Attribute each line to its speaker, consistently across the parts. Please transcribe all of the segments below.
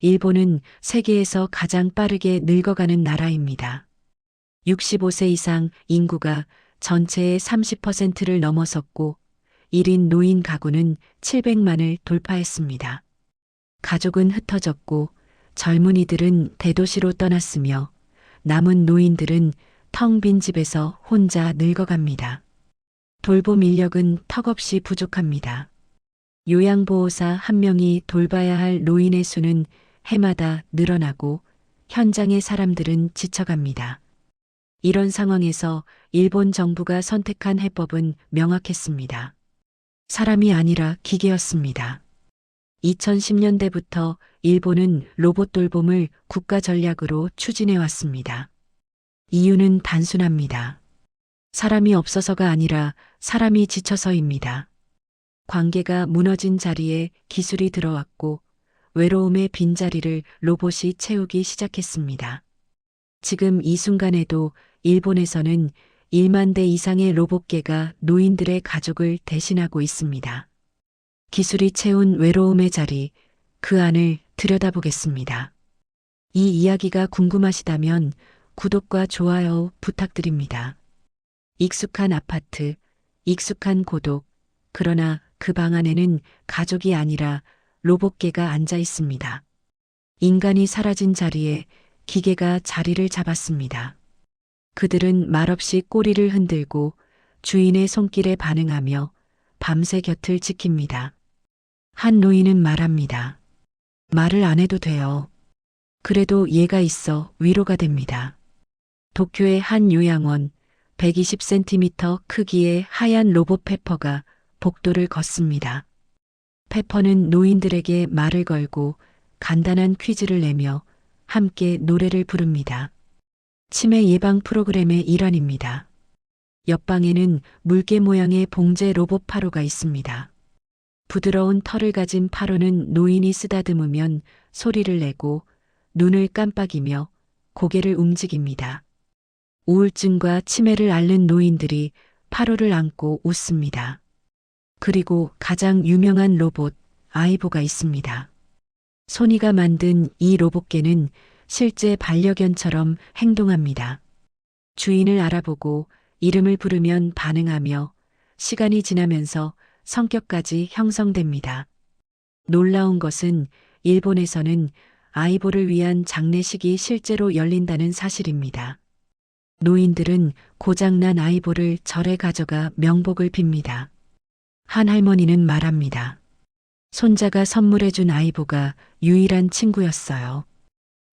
Speaker 1: 일본은 세계에서 가장 빠르게 늙어가는 나라입니다. 65세 이상 인구가 전체의 30%를 넘어섰고 1인 노인 가구는 700만을 돌파했습니다. 가족은 흩어졌고 젊은이들은 대도시로 떠났으며 남은 노인들은 텅 빈 집에서 혼자 늙어갑니다. 돌봄 인력은 턱없이 부족합니다. 요양보호사 한 명이 돌봐야 할 노인의 수는 해마다 늘어나고 현장의 사람들은 지쳐갑니다. 이런 상황에서 일본 정부가 선택한 해법은 명확했습니다. 사람이 아니라 기계였습니다. 2010년대부터 일본은 로봇 돌봄을 국가 전략으로 추진해 왔습니다. 이유는 단순합니다. 사람이 없어서가 아니라 사람이 지쳐서입니다. 관계가 무너진 자리에 기술이 들어왔고 외로움의 빈자리를 로봇이 채우기 시작했습니다. 지금 이 순간에도 일본에서는 1만 대 이상의 로봇계가 노인들의 가족을 대신하고 있습니다. 기술이 채운 외로움의 자리, 그 안을 들여다보겠습니다. 이 이야기가 궁금하시다면 구독과 좋아요 부탁드립니다. 익숙한 아파트, 익숙한 고독, 그러나 그 방 안에는 가족이 아니라 로봇계가 앉아 있습니다. 인간이 사라진 자리에 기계가 자리를 잡았습니다. 그들은 말없이 꼬리를 흔들고 주인의 손길에 반응하며 밤새 곁을 지킵니다. 한 노인은 말합니다. 말을 안 해도 돼요. 그래도 얘가 있어 위로가 됩니다. 도쿄의 한 요양원, 120cm 크기의 하얀 로봇 페퍼가 복도를 걷습니다. 페퍼는 노인들에게 말을 걸고 간단한 퀴즈를 내며 함께 노래를 부릅니다. 치매 예방 프로그램의 일환입니다. 옆방에는 물개 모양의 봉제 로봇 파로가 있습니다. 부드러운 털을 가진 파로는 노인이 쓰다듬으면 소리를 내고 눈을 깜빡이며 고개를 움직입니다. 우울증과 치매를 앓는 노인들이 파로를 안고 웃습니다. 그리고 가장 유명한 로봇 아이보가 있습니다. 소니가 만든 이 로봇개는 실제 반려견처럼 행동합니다. 주인을 알아보고 이름을 부르면 반응하며 시간이 지나면서 성격까지 형성됩니다. 놀라운 것은 일본에서는 아이보를 위한 장례식이 실제로 열린다는 사실입니다. 노인들은 고장난 아이보를 절에 가져가 명복을 빕니다. 한 할머니는 말합니다. 손자가 선물해준 아이보가 유일한 친구였어요.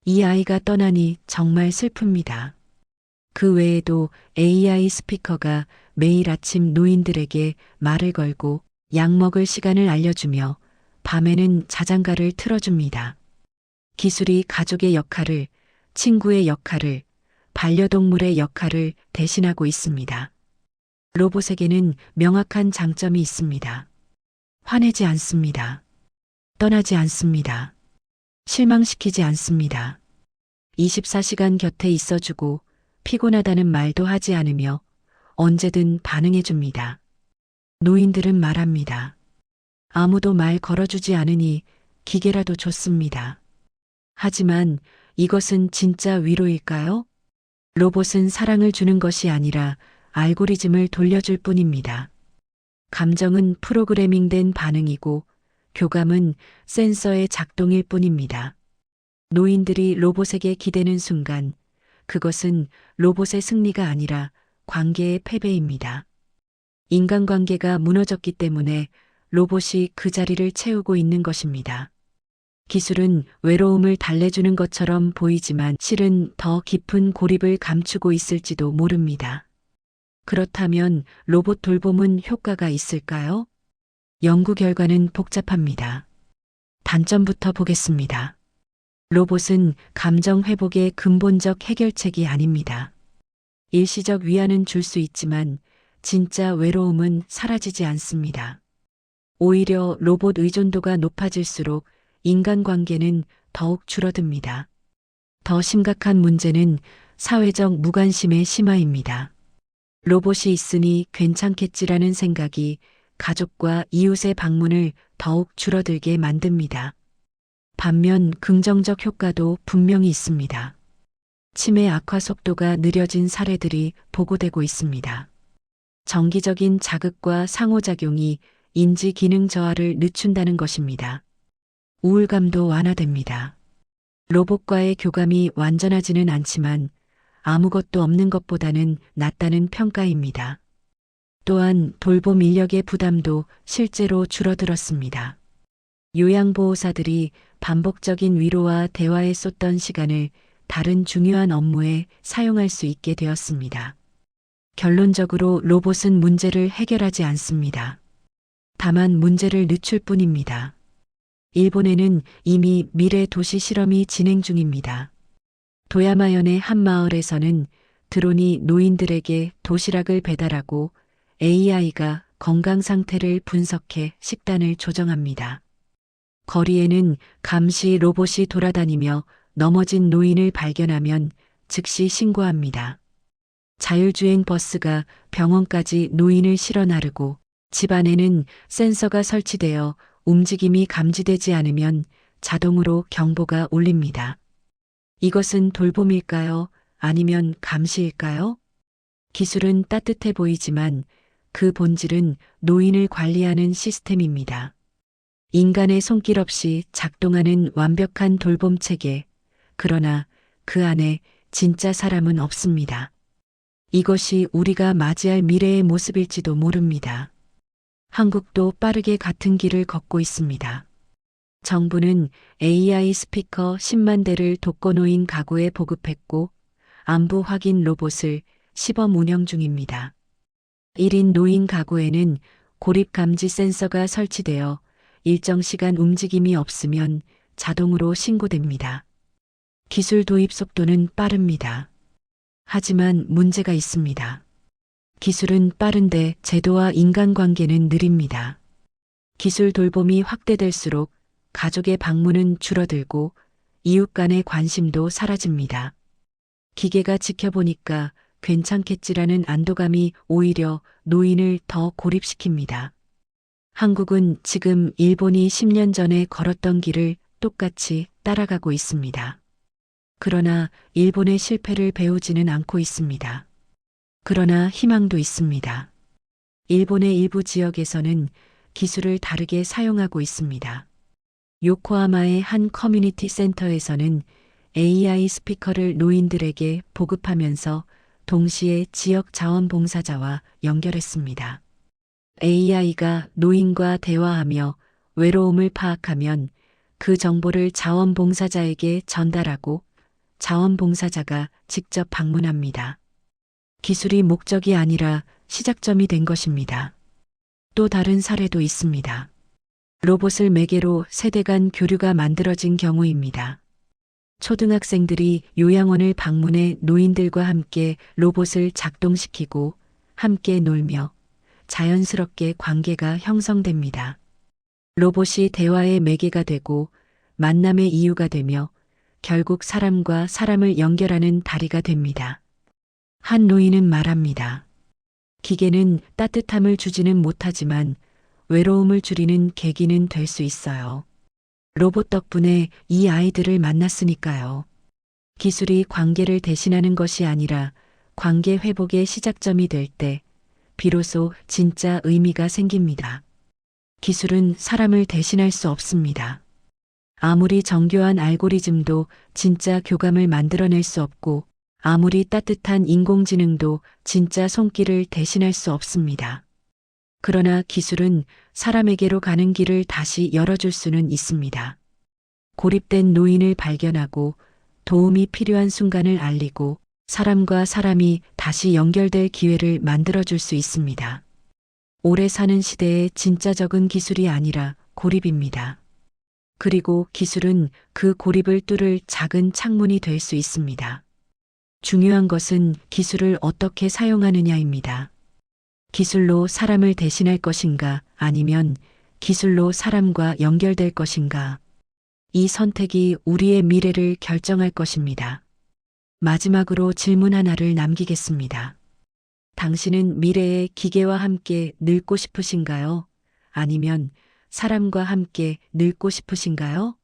Speaker 1: 이 아이가 떠나니 정말 슬픕니다. 그 외에도 AI 스피커가 매일 아침 노인들에게 말을 걸고 약 먹을 시간을 알려주며 밤에는 자장가를 틀어줍니다. 기술이 가족의 역할을, 친구의 역할을, 반려동물의 역할을 대신하고 있습니다. 로봇에게는 명확한 장점이 있습니다. 화내지 않습니다. 떠나지 않습니다. 실망시키지 않습니다. 24시간 곁에 있어주고 피곤하다는 말도 하지 않으며 언제든 반응해줍니다. 노인들은 말합니다. 아무도 말 걸어주지 않으니 기계라도 좋습니다. 하지만 이것은 진짜 위로일까요? 로봇은 사랑을 주는 것이 아니라 알고리즘을 돌려줄 뿐입니다. 감정은 프로그래밍된 반응이고 교감은 센서의 작동일 뿐입니다. 노인들이 로봇에게 기대는 순간 그것은 로봇의 승리가 아니라 관계의 패배입니다. 인간관계가 무너졌기 때문에 로봇이 그 자리를 채우고 있는 것입니다. 기술은 외로움을 달래주는 것처럼 보이지만 실은 더 깊은 고립을 감추고 있을지도 모릅니다. 그렇다면 로봇 돌봄은 효과가 있을까요? 연구 결과는 복잡합니다. 단점부터 보겠습니다. 로봇은 감정 회복의 근본적 해결책이 아닙니다. 일시적 위안은 줄 수 있지만 진짜 외로움은 사라지지 않습니다. 오히려 로봇 의존도가 높아질수록 인간관계는 더욱 줄어듭니다. 더 심각한 문제는 사회적 무관심의 심화입니다. 로봇이 있으니 괜찮겠지라는 생각이 가족과 이웃의 방문을 더욱 줄어들게 만듭니다. 반면 긍정적 효과도 분명히 있습니다. 치매 악화 속도가 느려진 사례들이 보고되고 있습니다. 정기적인 자극과 상호작용이 인지 기능 저하를 늦춘다는 것입니다. 우울감도 완화됩니다. 로봇과의 교감이 완전하지는 않지만 아무것도 없는 것보다는 낫다는 평가입니다. 또한 돌봄 인력의 부담도 실제로 줄어들었습니다. 요양보호사들이 반복적인 위로와 대화에 쏟던 시간을 다른 중요한 업무에 사용할 수 있게 되었습니다. 결론적으로 로봇은 문제를 해결하지 않습니다. 다만 문제를 늦출 뿐입니다. 일본에는 이미 미래 도시 실험이 진행 중입니다. 도야마현의 한 마을에서는 드론이 노인들에게 도시락을 배달하고 AI가 건강 상태를 분석해 식단을 조정합니다. 거리에는 감시 로봇이 돌아다니며 넘어진 노인을 발견하면 즉시 신고합니다. 자율주행 버스가 병원까지 노인을 실어 나르고 집 안에는 센서가 설치되어 움직임이 감지되지 않으면 자동으로 경보가 울립니다. 이것은 돌봄일까요? 아니면 감시일까요? 기술은 따뜻해 보이지만 그 본질은 노인을 관리하는 시스템입니다. 인간의 손길 없이 작동하는 완벽한 돌봄 체계, 그러나 그 안에 진짜 사람은 없습니다. 이것이 우리가 맞이할 미래의 모습일지도 모릅니다. 한국도 빠르게 같은 길을 걷고 있습니다. 정부는 AI 스피커 10만 대를 독거노인 가구에 보급했고 안부 확인 로봇을 시범 운영 중입니다. 1인 노인 가구에는 고립 감지 센서가 설치되어 일정 시간 움직임이 없으면 자동으로 신고됩니다. 기술 도입 속도는 빠릅니다. 하지만 문제가 있습니다. 기술은 빠른데 제도와 인간관계는 느립니다. 기술 돌봄이 확대될수록 가족의 방문은 줄어들고 이웃 간의 관심도 사라집니다. 기계가 지켜보니까 괜찮겠지라는 안도감이 오히려 노인을 더 고립시킵니다. 한국은 지금 일본이 10년 전에 걸었던 길을 똑같이 따라가고 있습니다. 그러나 일본의 실패를 배우지는 않고 있습니다. 그러나 희망도 있습니다. 일본의 일부 지역에서는 기술을 다르게 사용하고 있습니다. 요코하마의 한 커뮤니티 센터에서는 AI 스피커를 노인들에게 보급하면서 동시에 지역 자원봉사자와 연결했습니다. AI가 노인과 대화하며 외로움을 파악하면 그 정보를 자원봉사자에게 전달하고 자원봉사자가 직접 방문합니다. 기술이 목적이 아니라 시작점이 된 것입니다. 또 다른 사례도 있습니다. 로봇을 매개로 세대 간 교류가 만들어진 경우입니다. 초등학생들이 요양원을 방문해 노인들과 함께 로봇을 작동시키고 함께 놀며 자연스럽게 관계가 형성됩니다. 로봇이 대화의 매개가 되고 만남의 이유가 되며 결국 사람과 사람을 연결하는 다리가 됩니다. 한 노인은 말합니다. 기계는 따뜻함을 주지는 못하지만 외로움을 줄이는 계기는 될 수 있어요. 로봇 덕분에 이 아이들을 만났으니까요. 기술이 관계를 대신하는 것이 아니라 관계 회복의 시작점이 될 때 비로소 진짜 의미가 생깁니다. 기술은 사람을 대신할 수 없습니다. 아무리 정교한 알고리즘도 진짜 교감을 만들어낼 수 없고 아무리 따뜻한 인공지능도 진짜 손길을 대신할 수 없습니다. 그러나 기술은 사람에게로 가는 길을 다시 열어줄 수는 있습니다. 고립된 노인을 발견하고 도움이 필요한 순간을 알리고 사람과 사람이 다시 연결될 기회를 만들어줄 수 있습니다. 오래 사는 시대에 진짜 적은 기술이 아니라 고립입니다. 그리고 기술은 그 고립을 뚫을 작은 창문이 될 수 있습니다. 중요한 것은 기술을 어떻게 사용하느냐입니다. 기술로 사람을 대신할 것인가 아니면 기술로 사람과 연결될 것인가. 이 선택이 우리의 미래를 결정할 것입니다. 마지막으로 질문 하나를 남기겠습니다. 당신은 미래의 기계와 함께 늙고 싶으신가요? 아니면 사람과 함께 늙고 싶으신가요?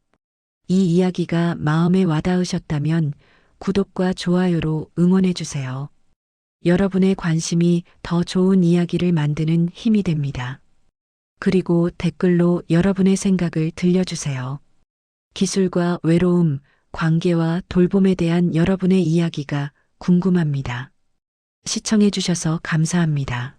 Speaker 1: 이 이야기가 마음에 와닿으셨다면 구독과 좋아요로 응원해 주세요. 여러분의 관심이 더 좋은 이야기를 만드는 힘이 됩니다. 그리고 댓글로 여러분의 생각을 들려주세요. 기술과 외로움, 관계와 돌봄에 대한 여러분의 이야기가 궁금합니다. 시청해 주셔서 감사합니다.